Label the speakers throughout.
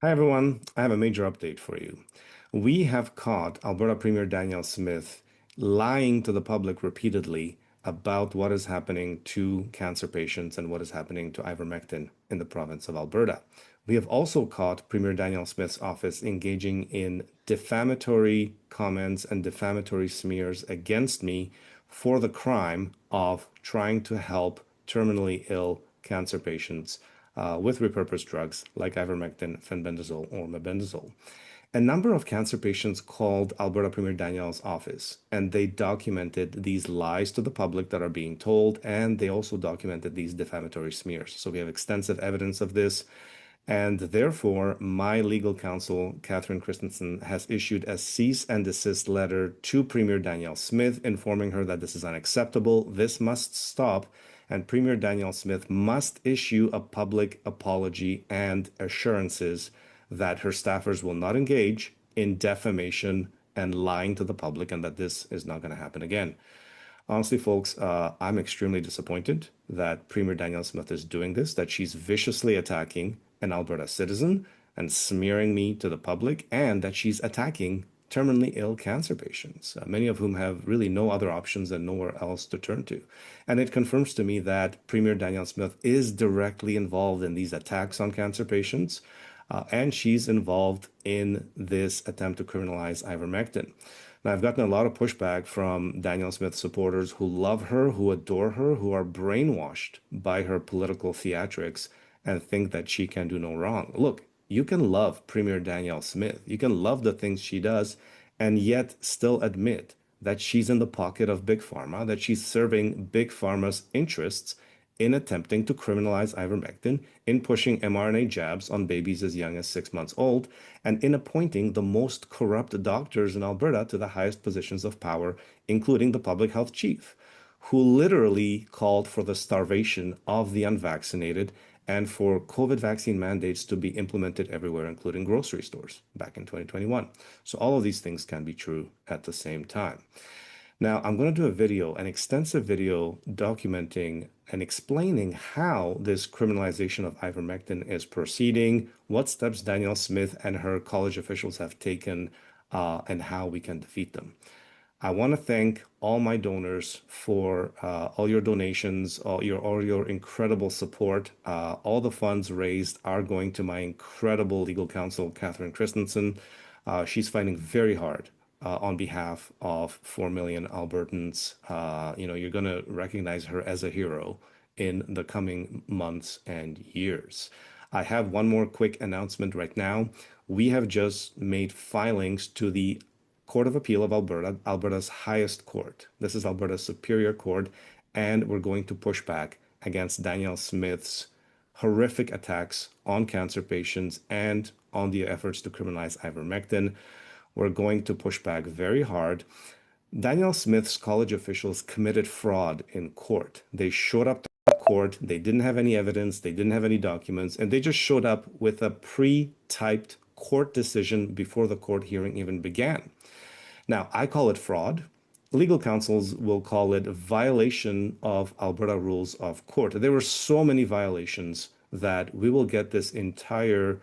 Speaker 1: Hi everyone, I have a major update for you. We have caught Alberta Premier Danielle Smith lying to the public repeatedly about what is happening to cancer patients and what is happening to ivermectin in the province of Alberta. We have also caught Premier Danielle Smith's office engaging in defamatory comments and defamatory smears against me for the crime of trying to help terminally ill cancer patients with repurposed drugs like ivermectin, fenbendazole, or mebendazole. A number of cancer patients called Alberta Premier Danielle's office, and they documented these lies to the public that are being told, and they also documented these defamatory smears. So we have extensive evidence of this, and therefore, my legal counsel, Catherine Christensen, has issued a cease and desist letter to Premier Danielle Smith, informing her that this is unacceptable, this must stop, and Premier Danielle Smith must issue a public apology and assurances that her staffers will not engage in defamation and lying to the public, and that this is not going to happen again. Honestly, folks, I'm extremely disappointed that Premier Danielle Smith is doing this, that she's viciously attacking an Alberta citizen and smearing me to the public, and that she's attacking terminally ill cancer patients, many of whom have really no other options and nowhere else to turn to. And it confirms to me that Premier Danielle Smith is directly involved in these attacks on cancer patients, and she's involved in this attempt to criminalize ivermectin. Now, I've gotten a lot of pushback from Danielle Smith supporters who love her, who adore her, who are brainwashed by her political theatrics and think that she can do no wrong. Look, you can love Premier Danielle Smith, you can love the things she does, and yet still admit that she's in the pocket of Big Pharma, that she's serving Big Pharma's interests in attempting to criminalize ivermectin, in pushing mRNA jabs on babies as young as 6 months old, and in appointing the most corrupt doctors in Alberta to the highest positions of power, including the public health chief, who literally called for the starvation of the unvaccinated and for COVID vaccine mandates to be implemented everywhere, including grocery stores back in 2021. So all of these things can be true at the same time. Now, I'm going to do a video, an extensive video documenting and explaining how this criminalization of ivermectin is proceeding, what steps Danielle Smith and her college officials have taken, and how we can defeat them. I want to thank all my donors for all your donations, all your incredible support. All the funds raised are going to my incredible legal counsel, Catherine Christensen. She's fighting very hard on behalf of 4 million Albertans. You're going to recognize her as a hero in the coming months and years. I have one more quick announcement right now. We have just made filings to the Court of Appeal of Alberta, Alberta's highest court. This is Alberta's Superior Court, and we're going to push back against Danielle Smith's horrific attacks on cancer patients and on the efforts to criminalize ivermectin. We're going to push back very hard. Danielle Smith's college officials committed fraud in court. They showed up to court, they didn't have any evidence, they didn't have any documents, and they just showed up with a pre-typed court decision before the court hearing even began. Now, I call it fraud. Legal counsels will call it a violation of Alberta rules of court. There were so many violations that we will get this entire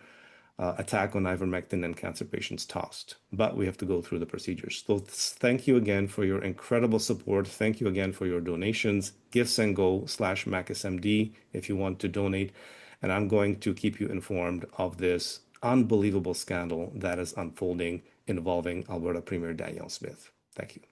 Speaker 1: attack on ivermectin and cancer patients tossed. But we have to go through the procedures. So thank you again for your incredible support. Thank you again for your donations. GiveSendGo/MacSMD if you want to donate. And I'm going to keep you informed of this unbelievable scandal that is unfolding involving Alberta Premier Danielle Smith. Thank you.